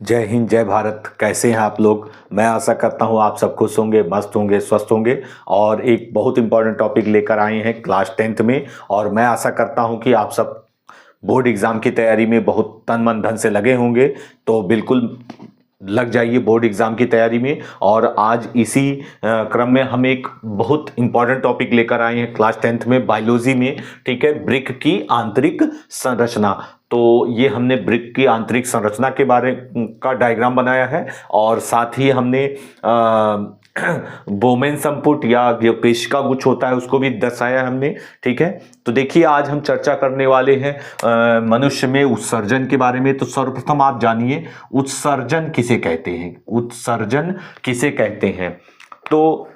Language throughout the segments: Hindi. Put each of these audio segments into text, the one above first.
जय हिंद, जय भारत। कैसे हैं आप लोग? मैं आशा करता हूं आप सब खुश होंगे, मस्त होंगे, स्वस्थ होंगे। और एक बहुत इंपॉर्टेंट टॉपिक लेकर आए हैं क्लास 10th में। और मैं आशा करता हूं कि आप सब बोर्ड एग्जाम की तैयारी में बहुत तन मन धन से लगे होंगे। तो बिल्कुल लग जाइए बोर्ड एग्जाम की तैयारी में। और आज इसी क्रम में हम एक बहुत इंपॉर्टेंट टॉपिक लेकर आए हैं क्लास 10th में, बायोलॉजी में। ठीक है, ब्रिक की आंतरिक संरचना। तो ये हमने ब्रिक की आंतरिक संरचना के बारे का डायग्राम बनाया है और साथ ही हमने बोमेन संपुट या जो पेशिका गुच्छ होता है उसको भी दर्शाया है हमने। ठीक है, तो देखिए आज हम चर्चा करने वाले हैं मनुष्य में उत्सर्जन के बारे में। तो सर्वप्रथम आप जानिए उत्सर्जन किसे कहते हैं। उत्सर्जन किसे कहते हैं? तो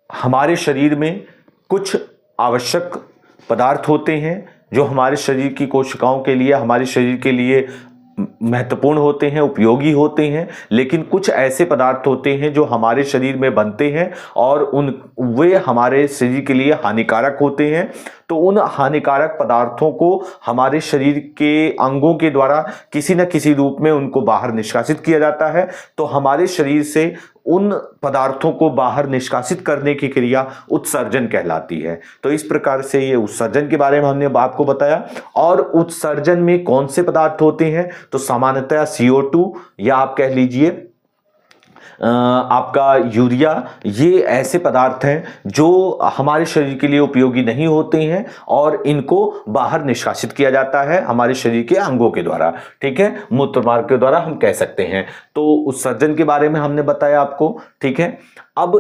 हमारे शरीर में कुछ आवश्यक पदार्थ होते हैं जो हमारे शरीर की कोशिकाओं के लिए, हमारे शरीर के लिए महत्वपूर्ण होते हैं, उपयोगी होते हैं। लेकिन कुछ ऐसे पदार्थ होते हैं जो हमारे शरीर में बनते हैं और वे हमारे शरीर के लिए हानिकारक होते हैं। तो उन हानिकारक पदार्थों को हमारे शरीर के अंगों के द्वारा किसी न किसी रूप में उनको बाहर निष्कासित किया जाता है। तो हमारे शरीर से उन पदार्थों को बाहर निष्कासित करने की क्रिया उत्सर्जन कहलाती है। तो इस प्रकार से ये उत्सर्जन के बारे में हमने आपको बताया। और उत्सर्जन में कौन से पदार्थ होते हैं? तो सामान्यतः CO2 या आप कह लीजिए आपका यूरिया, ये ऐसे पदार्थ हैं जो हमारे शरीर के लिए उपयोगी नहीं होते हैं और इनको बाहर निष्कासित किया जाता है हमारे शरीर के अंगों के द्वारा। ठीक है, मूत्र मार्ग के द्वारा हम कह सकते हैं। तो उत्सर्जन के बारे में हमने बताया आपको। ठीक है, अब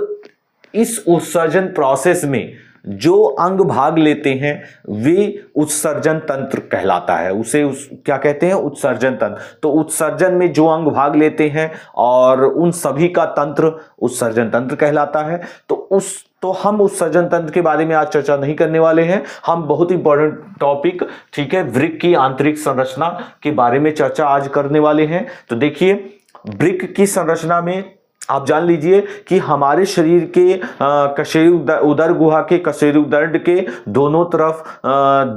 इस उत्सर्जन प्रोसेस में जो अंग भाग लेते हैं वे उत्सर्जन तंत्र कहलाता है। उसे क्या कहते हैं? उत्सर्जन तंत्र। तो उत्सर्जन में जो अंग भाग लेते हैं और उन सभी का तंत्र उत्सर्जन तंत्र कहलाता है। तो हम उत्सर्जन तंत्र के बारे में आज चर्चा नहीं करने वाले हैं। हम बहुत इंपॉर्टेंट टॉपिक, ठीक है, वृक्क की आंतरिक संरचना के बारे में चर्चा आज करने वाले हैं। तो देखिए वृक्क की संरचना में आप जान लीजिए कि हमारे शरीर के कशेरुक उदर गुहा के कशेरुकदंड के दोनों तरफ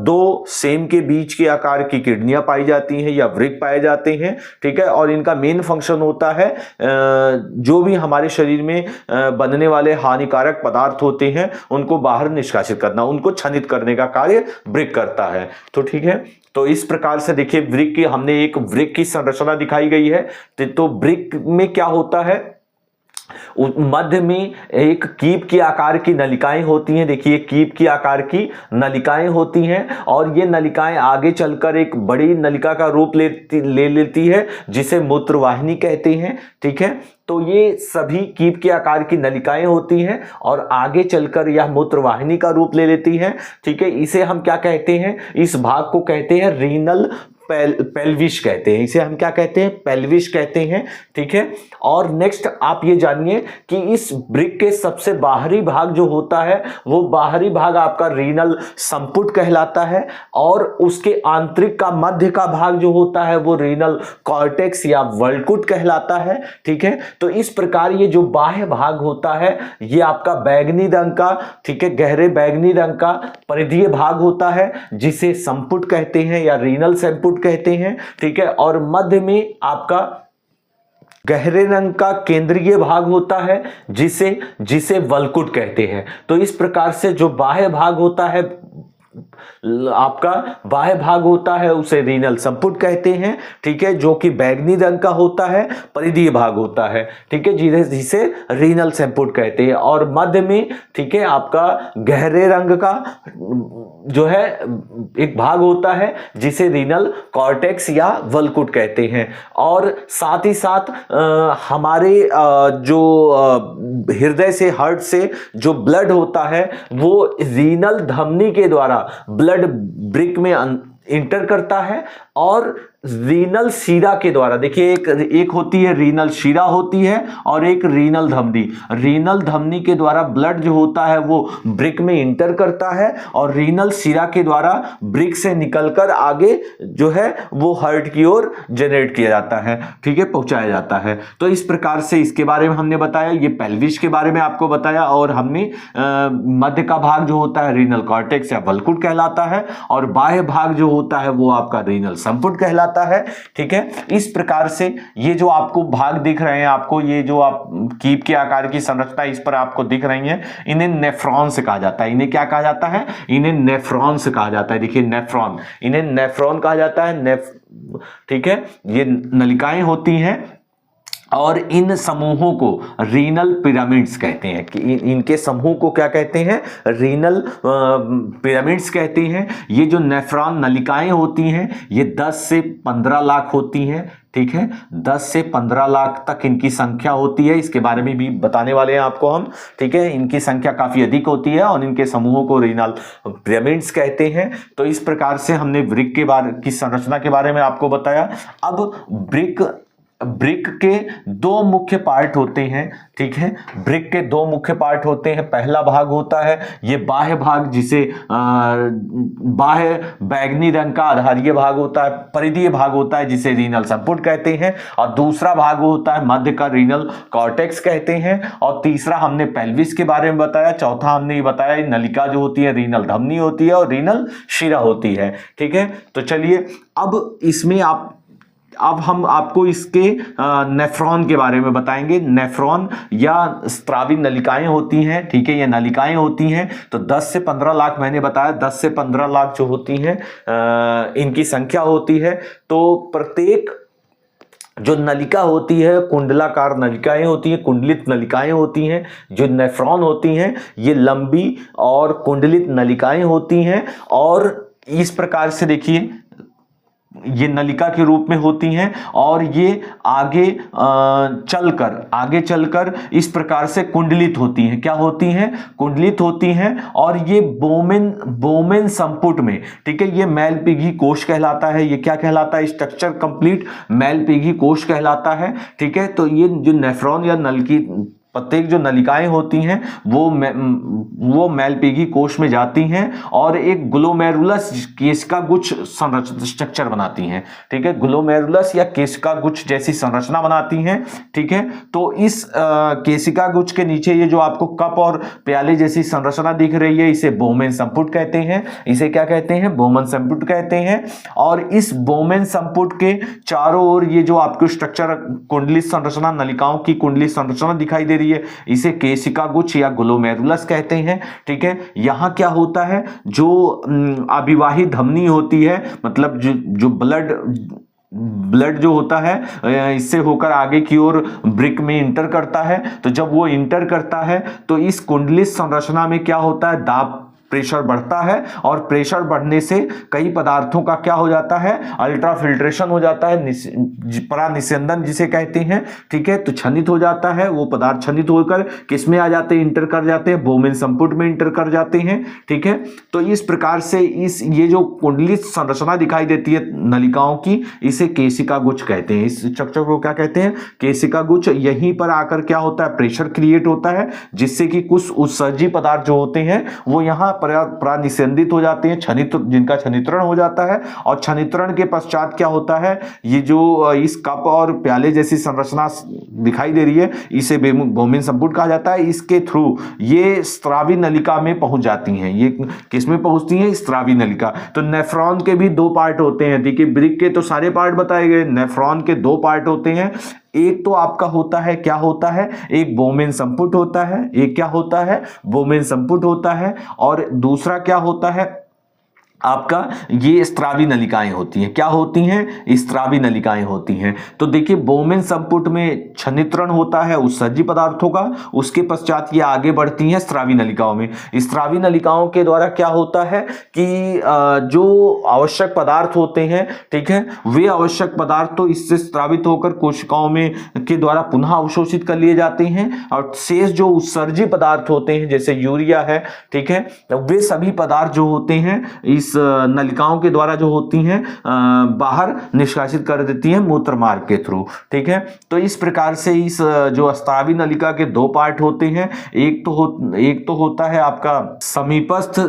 दो सेम के बीच के आकार की किडनियां पाई जाती हैं या वृक्क पाए जाते हैं। ठीक है, और इनका मेन फंक्शन होता है जो भी हमारे शरीर में बनने वाले हानिकारक पदार्थ होते हैं उनको बाहर निष्कासित करना, उनको छनित करने का कार्य वृक्क करता है। तो ठीक है, तो इस प्रकार से देखिए वृक्क की हमने एक वृक्क की संरचना दिखाई गई है। तो वृक्क में क्या होता है? मध्य में एक कीप की आकार की नलिकाएं होती हैं। देखिए कीप की आकार की नलिकाएं होती हैं और ये नलिकाएं आगे चलकर एक बड़ी नलिका का रूप ले लेती है जिसे मूत्रवाहिनी कहते हैं। ठीक है, तो ये सभी कीप के आकार की नलिकाएं होती हैं और आगे चलकर यह मूत्रवाहिनी का रूप ले लेती हैं। ठीक है, इसे हम क्या कहते हैं? इस भाग को कहते हैं रीनल पेल्विस कहते हैं। इसे हम क्या कहते हैं? पेल्विस कहते हैं। ठीक है, और नेक्स्ट आप ये जानिए कि इस वृक्क के सबसे बाहरी भाग जो होता है वो बाहरी भाग आपका रीनल संपुट कहलाता है और उसके आंतरिक का मध्य का भाग जो होता है वो रीनल कॉर्टेक्स या वल्कुट कहलाता है। ठीक है, तो इस प्रकार ये जो बाह्य भाग होता है ये आपका बैंगनी रंग का, ठीक है, गहरे बैंगनी रंग का परिधीय भाग होता है जिसे संपुट कहते हैं या रीनल संपुट कहते हैं। ठीक है, और मध्य में आपका गहरे रंग का केंद्रीय भाग होता है जिसे वल्कुट कहते हैं। तो इस प्रकार से जो बाह्य भाग होता है आपका बाह्य भाग होता है उसे रीनल संपुट कहते हैं। ठीक है, जो कि बैंगनी रंग का होता है, परिधीय भाग होता है। ठीक है, जिसे रीनल संपुट कहते हैं। और मध्य में, ठीक है, आपका गहरे रंग का जो है एक भाग होता है जिसे रीनल कॉर्टेक्स या वल्कुट कहते हैं। और साथ ही साथ हमारे जो हृदय से, हार्ट से जो ब्लड होता है वो रीनल धमनी के द्वारा ब्लड वृक्क में इंटर करता है और रीनल शिरा के द्वारा, देखिए एक होती है रीनल शिरा होती है और एक रीनल धमनी। रीनल धमनी के द्वारा ब्लड जो होता है वो वृक्क में इंटर करता है और रीनल शिरा के द्वारा वृक्क से निकलकर आगे जो है वो हार्ट की ओर जनरेट किया जाता है। ठीक है, पहुंचाया जाता है। तो इस प्रकार से इसके बारे में हमने बताया, ये पेल्विस के बारे में आपको बताया। और हमने मध्य का भाग जो होता है रीनल कॉर्टेक्स या वल्कुट कहलाता है और बाह्य भाग जो होता है वो आपका रीनल संपुट कहलाता है। ठीक है, इस प्रकार से ये जो आपको भाग दिख रहे हैं, आपको ये जो आप कीप के आकार की संरचना इस पर आपको दिख रही है, इन्हें नेफ्रॉन्स कहा जाता है। इन्हें क्या कहा जाता है? इन्हें नेफ्रॉन्स कहा जाता है। देखिए नेफ्रॉन, इन्हें नेफ्रॉन कहा जाता है। ठीक है, ये नलिकाएं होती हैं और इन समूहों को रीनल पिरामिड्स कहते हैं। कि इनके समूह को क्या कहते हैं? रीनल पिरामिड्स कहते हैं। ये जो नेफ्रॉन नलिकाएं होती हैं ये 10 से 15 लाख होती हैं। ठीक है, 10 से 15 लाख तक इनकी संख्या होती है। इसके बारे में भी बताने वाले हैं आपको हम। ठीक है, इनकी संख्या काफी अधिक होती है और इनके समूहों को रीनल पिरामिड्स कहते हैं। तो इस प्रकार से हमने वृक्क के बारे की संरचना के बारे में आपको बताया। अब वृक्क के दो मुख्य पार्ट होते हैं। ठीक है, वृक्क के दो मुख्य पार्ट होते हैं। पहला भाग होता है ये बाह्य भाग, जिसे बाह्य बैगनी रंग का आधारीय भाग होता है। परिधीय भाग होता है जिसे रीनल संपुट कहते हैं। और दूसरा भाग होता है मध्य का, रीनल कॉर्टेक्स कहते हैं। और तीसरा हमने पेल्विस के बारे में बताया। चौथा हमने ये बताया नलिका जो होती है रीनल धमनी होती है और रीनल शिरा होती है। ठीक है, तो चलिए अब इसमें अब हम आपको इसके नेफ्रॉन के बारे में बताएंगे। नेफ्रॉन या स्त्रावी नलिकाएं होती हैं। ठीक है, ये नलिकाएं होती हैं। तो 10 से 15 लाख मैंने बताया, 10 से 15 लाख जो होती हैं इनकी संख्या होती है। तो प्रत्येक जो नलिका होती है कुंडलाकार नलिकाएं होती हैं, कुंडलित नलिकाएं होती हैं। जो नेफ्रॉन होती हैं ये लंबी और कुंडलित नलिकाएं होती हैं और इस प्रकार से देखिए ये नलिका के रूप में होती हैं और ये आगे चलकर इस प्रकार से कुंडलित होती हैं। क्या होती हैं? कुंडलित होती हैं। और ये बोमेन संपुट में, ठीक है, ये मैलपीघी कोश कहलाता है। ये क्या कहलाता है? स्ट्रक्चर कंप्लीट मैलपीघी कोश कहलाता है। ठीक है, तो ये जो नेफ्रॉन या नलकी प्रत्येक जो नलिकाएं होती हैं वो मैलपीघी कोश में जाती हैं और एक ग्लोमेरुलस केशिका गुच्छ स्ट्रक्चर बनाती हैं। ठीक है, ग्लोमेरुलस या केशिका गुच्छ जैसी संरचना बनाती हैं। ठीक है, तो इस केशिका गुच्छ के नीचे ये जो आपको कप और प्याले जैसी संरचना दिख रही है इसे बोमेन संपुट कहते हैं। इसे क्या कहते हैं? बोमेन संपुट कहते हैं। और इस बोमेन संपुट के चारों ओर ये जो आपको स्ट्रक्चर कुंडली संरचना, नलिकाओं की कुंडली संरचना दिखाई दे रही है, इसे केशिका गुच्छ या ग्लोमेरुलस कहते हैं। ठीक है, यहां क्या होता है? जो अविवाही धमनी होती है, मतलब जो ब्लड जो होता है इससे होकर आगे की ओर वृक्क में इंटर करता है। तो जब वो इंटर करता है तो इस कुंडली संरचना में क्या होता है? दाब प्रेशर बढ़ता है और प्रेशर बढ़ने से कई पदार्थों का क्या हो जाता है? अल्ट्रा फिल्ट्रेशन हो जाता है, परानिस्यंदन जिसे कहते हैं। ठीक है, तो क्षनित हो जाता है। वो पदार्थ क्षनित होकर किस में आ जाते हैं? इंटर कर जाते हैं, बोमेन संपुट में इंटर कर जाते हैं। ठीक है, तो इस प्रकार से ये जो कुंडली संरचना दिखाई देती है नलिकाओं की, इसे केशिका गुच्छ कहते हैं। इस स्ट्रक्चर को क्या कहते हैं? केशिका गुच्छ। यहीं पर आकर क्या होता है? प्रेशर क्रिएट होता है जिससे कि कुछ उत्सर्जी पदार्थ जो होते हैं वो यहाँ परानिस्यंदित हो जाते हैं, जिनका छनित्रण हो जाता है। और छनित्रण के पश्चात क्या होता है? ये जो इस कप और प्याले जैसी संरचना दिखाई दे रही है इसे बोमेन संपुट कहा जाता है। इसके थ्रू ये स्त्रावी नलिका में पहुंच जाती हैं। ये किस में पहुंचती हैं? स्त्रावी नलिका। तो नेफ्रॉन के भी दो पार्ट होते हैं। देखिए, वृक्क के तो सारे पार्ट बताए गए, नेफ्रॉन के दो पार्ट होते हैं। एक तो आपका होता है, क्या होता है? एक बोमेन संपुट होता है। एक क्या होता है? बोमेन संपुट होता है। और दूसरा क्या होता है आपका? ये स्त्रावी नलिकाएं होती हैं। क्या होती हैं? स्त्रावी नलिकाएं होती हैं। तो देखिए, बोमेन संपुट में छनित्रण होता है उत्सर्जी पदार्थों का, उसके पश्चात ये आगे बढ़ती हैं स्त्रावी नलिकाओं में। स्त्रावी नलिकाओं के द्वारा क्या होता है कि जो आवश्यक पदार्थ होते हैं, ठीक है, वे आवश्यक पदार्थ तो इससे स्त्रावित होकर कोशिकाओं में के द्वारा पुनः अवशोषित कर लिए जाते हैं। और शेष जो उत्सर्जी पदार्थ होते हैं जैसे यूरिया है, ठीक है, वे सभी पदार्थ जो होते हैं इस नलिकाओं के द्वारा जो होती हैं बाहर निष्कासित कर देती हैं मूत्र मार्ग के थ्रू। ठीक है, तो इस प्रकार से इस जो स्त्रावी नलिका के दो पार्ट होते हैं। एक तो होता है आपका समीपस्थ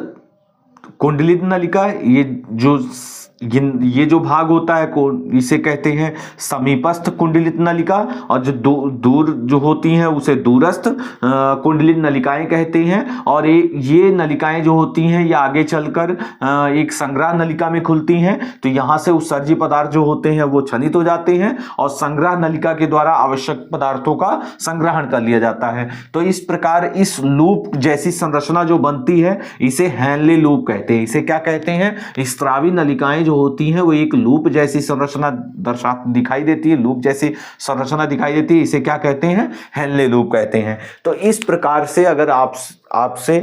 कुंडलित नलिका, ये जो ये जो भाग होता है इसे कहते हैं समीपस्थ कुंडलित नलिका, और जो दूर जो होती हैं उसे दूरस्थ कुंडलित नलिकाएं कहते हैं। और ये नलिकाएं जो होती हैं ये आगे चलकर एक संग्रह नलिका में खुलती हैं। तो यहाँ से उत्सर्जी पदार्थ जो होते हैं वो क्षनित हो जाते हैं और संग्रह नलिका के द्वारा आवश्यक पदार्थों का संग्रहण कर लिया जाता है। तो इस प्रकार इस लूप जैसी संरचना जो बनती है इसे हेनले लूप कहते हैं। इसे क्या कहते हैं? स्रावी नलिकाएं जो होती हैं वो एक लूप जैसी संरचना दिखाई देती है, लूप जैसी संरचना दिखाई देती है, इसे क्या कहते हैं? हेनले लूप कहते हैं। तो इस प्रकार से अगर आपसे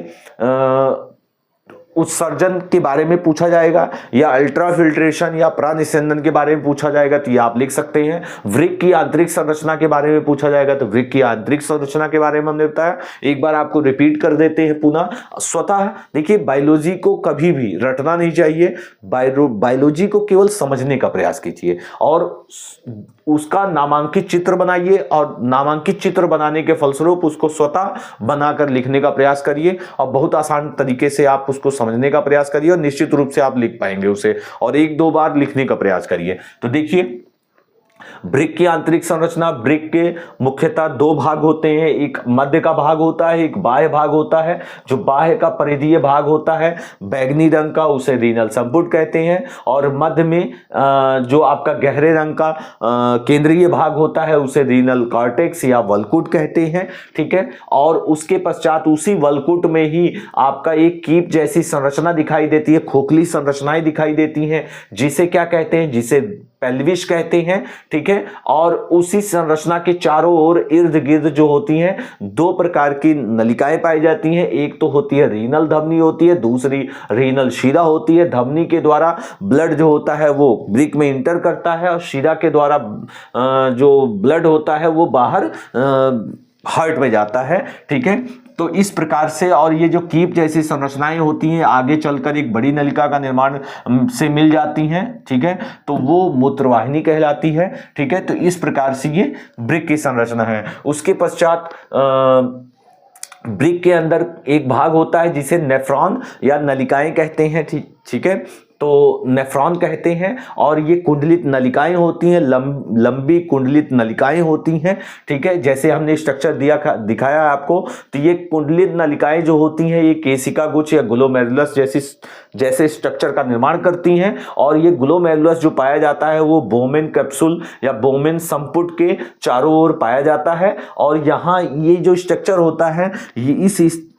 उत्सर्जन के बारे में पूछा जाएगा या अल्ट्राफिल्ट्रेशन या प्रानिस्यंदन के बारे में पूछा जाएगा तो ये आप लिख सकते हैं। वृक्क की आंतरिक संरचना के बारे में पूछा जाएगा तो वृक्क की आंतरिक संरचना के बारे में हमने बताया। एक बार आपको रिपीट कर देते हैं पुनः। स्वतः देखिए बायोलॉजी को कभी भी रटना नहीं चाहिए, बायोलॉजी को केवल समझने का प्रयास कीजिए और उसका नामांकित चित्र बनाइए और नामांकित चित्र बनाने के फलस्वरूप उसको स्वतः बनाकर लिखने का प्रयास करिए और बहुत आसान तरीके से आप उसको समझने का प्रयास करिए और निश्चित रूप से आप लिख पाएंगे उसे, और एक दो बार लिखने का प्रयास करिए। तो देखिए वृक्क की आंतरिक संरचना, वृक्क के मुख्यतः दो भाग होते हैं, एक मध्य का भाग होता है, एक बाह्य भाग होता है। जो बाह्य का परिधीय भाग होता है बैंगनी रंग का उसे रीनल संपुट कहते हैं, और मध्य में जो आपका गहरे रंग का केंद्रीय भाग होता है उसे रीनल कॉर्टेक्स या वल्कुट कहते हैं। ठीक है, और उसके पश्चात उसी वल्कुट में ही आपका एक कीप जैसी संरचना दिखाई देती है, खोखली संरचनाएं दिखाई देती हैं, जिसे क्या कहते हैं? जिसे पेल्विस कहते हैं। ठीक है, और उसी संरचना के चारों ओर इर्द गिर्द जो होती हैं दो प्रकार की नलिकाएं पाई जाती हैं। एक तो होती है रीनल धमनी होती है, दूसरी रीनल शिरा होती है। धमनी के द्वारा ब्लड जो होता है वो वृक्क में इंटर करता है और शिरा के द्वारा जो ब्लड होता है वो बाहर हार्ट में जाता है। ठीक है, तो इस प्रकार से, और ये जो कीप जैसी संरचनाएं होती हैं आगे चलकर एक बड़ी नलिका का निर्माण से मिल जाती हैं। ठीक है, तो वो मूत्रवाहिनी कहलाती है। ठीक है, तो इस प्रकार से ये वृक्क की संरचना है। उसके पश्चात वृक्क के अंदर एक भाग होता है जिसे नेफ्रॉन या नलिकाएं कहते हैं। ठीक है, तो नेफ्रॉन कहते हैं, और ये कुंडलित नलिकाएं होती हैं, लंबी कुंडलित नलिकाएं होती हैं। ठीक है, जैसे हमने स्ट्रक्चर दिखाया है आपको, तो ये कुंडलित नलिकाएं जो होती हैं ये केशिका गुच्छ या ग्लोमेरुलस जैसे स्ट्रक्चर का निर्माण करती हैं, और ये ग्लोमेरुलस जो पाया जाता है वो बोमेन कैप्सूल या बोमेन संपुट के चारों ओर पाया जाता है। और यहाँ ये जो स्ट्रक्चर होता है ये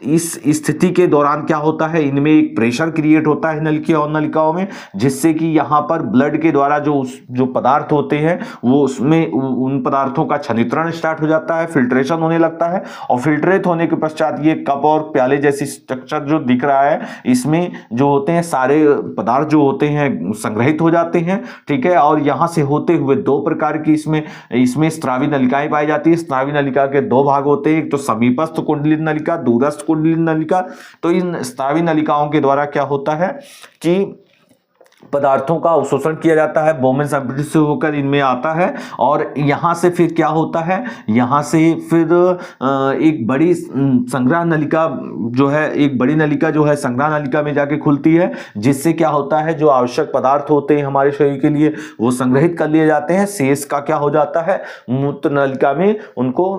इस स्थिति के दौरान क्या होता है, इनमें एक प्रेशर क्रिएट होता है नलिकाओं में, जिससे कि यहाँ पर ब्लड के द्वारा जो पदार्थ होते हैं वो उसमें उन पदार्थों का छनित्रण स्टार्ट हो जाता है, फिल्ट्रेशन होने लगता है, और फिल्ट्रेट होने के पश्चात ये कप और प्याले जैसी स्ट्रक्चर जो दिख रहा है इसमें जो होते हैं सारे पदार्थ जो होते हैं संग्रहित हो जाते हैं। ठीक है, और यहाँ से होते हुए दो प्रकार की इसमें स्रावी नलिकाएं पाई जाती है। स्रावी नलिका के दो भाग होते हैं, एक तो समीपस्थ कुंडलित नलिका, दूरस्थ कुंडलित नलिका। तो इन स्रावी नलिकाओं के द्वारा क्या होता है कि पदार्थों का अवशोषण किया जाता है, बोमेन संपुट से होकर इनमें आता है, और यहाँ से फिर क्या होता है, यहाँ से फिर एक बड़ी संग्रह नलिका जो है, एक बड़ी नलिका जो है संग्रह नलिका में जाके खुलती है, जिससे क्या होता है जो आवश्यक पदार्थ होते हैं हमारे शरीर के लिए वो संग्रहित कर लिए जाते हैं। शेष का क्या हो जाता है, मूत्र नलिका में उनको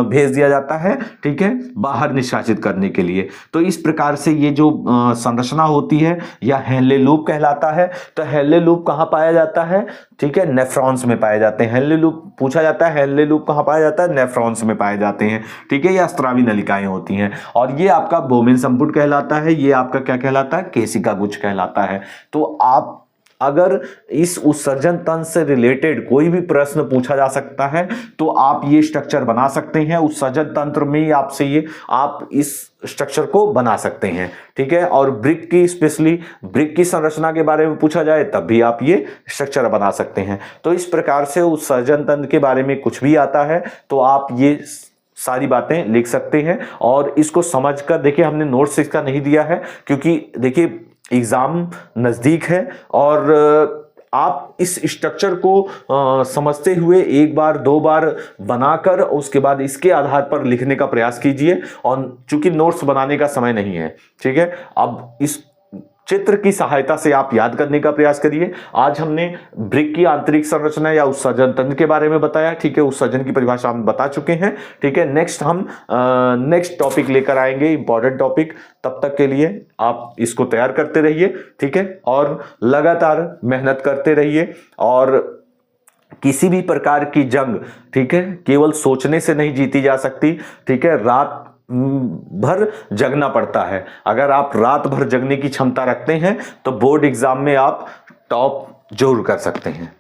भेज दिया जाता है। ठीक है, बाहर निष्कासित करने के लिए। तो इस प्रकार से ये जो संरचना होती है या हेनले लूप कहलाता है। तो हेनले लूप कहां पाया जाता है? ठीक है, नेफ्रॉन्स में पाए जाते हैं। हेनले लूप पूछा जाता है, हेनले लूप कहां पाया जाता है? नेफ्रॉन्स में पाए जाते हैं। ठीक है, या स्रावी नलिकाएं होती हैं, और ये आपका बोमेन संपुट कहलाता है, ये आपका क्या कहलाता है? केशिका गुच्छ कहलाता है। तो आप अगर इस उत्सर्जन तंत्र से रिलेटेड कोई भी प्रश्न पूछा जा सकता है तो आप ये स्ट्रक्चर बना सकते हैं। उत्सर्जन तंत्र में आपसे आप इस स्ट्रक्चर को बना सकते हैं। ठीक है, और वृक्क की स्पेशली वृक्क की संरचना के बारे में पूछा जाए तब भी आप ये स्ट्रक्चर बना सकते हैं। तो इस प्रकार से उत्सर्जन तंत्र के बारे में कुछ भी आता है तो आप ये सारी बातें लिख सकते हैं, और इसको समझकर देखिए हमने नोट्स इसका नहीं दिया है क्योंकि देखिए एग्जाम नजदीक है, और आप इस स्ट्रक्चर को समझते हुए एक बार दो बार बनाकर उसके बाद इसके आधार पर लिखने का प्रयास कीजिए। और चूंकि नोट्स बनाने का समय नहीं है, ठीक है, अब चित्र की सहायता से आप याद करने का प्रयास करिए। आज हमने वृक्क की आंतरिक संरचना या उत्सर्जन तंत्र के बारे में बताया, ठीक है, उत्सर्जन की परिभाषा हम बता चुके हैं, ठीक है। नेक्स्ट हम नेक्स्ट टॉपिक लेकर आएंगे, इंपॉर्टेंट टॉपिक। तब तक के लिए आप इसको तैयार करते रहिए, ठीक है, और लगातार मेहनत करते रहिए। और किसी भी प्रकार की जंग, ठीक है, केवल सोचने से नहीं जीती जा सकती, ठीक है, रात भर जगना पड़ता है। अगर आप रात भर जगने की क्षमता रखते हैं तो बोर्ड एग्जाम में आप टॉप जरूर कर सकते हैं।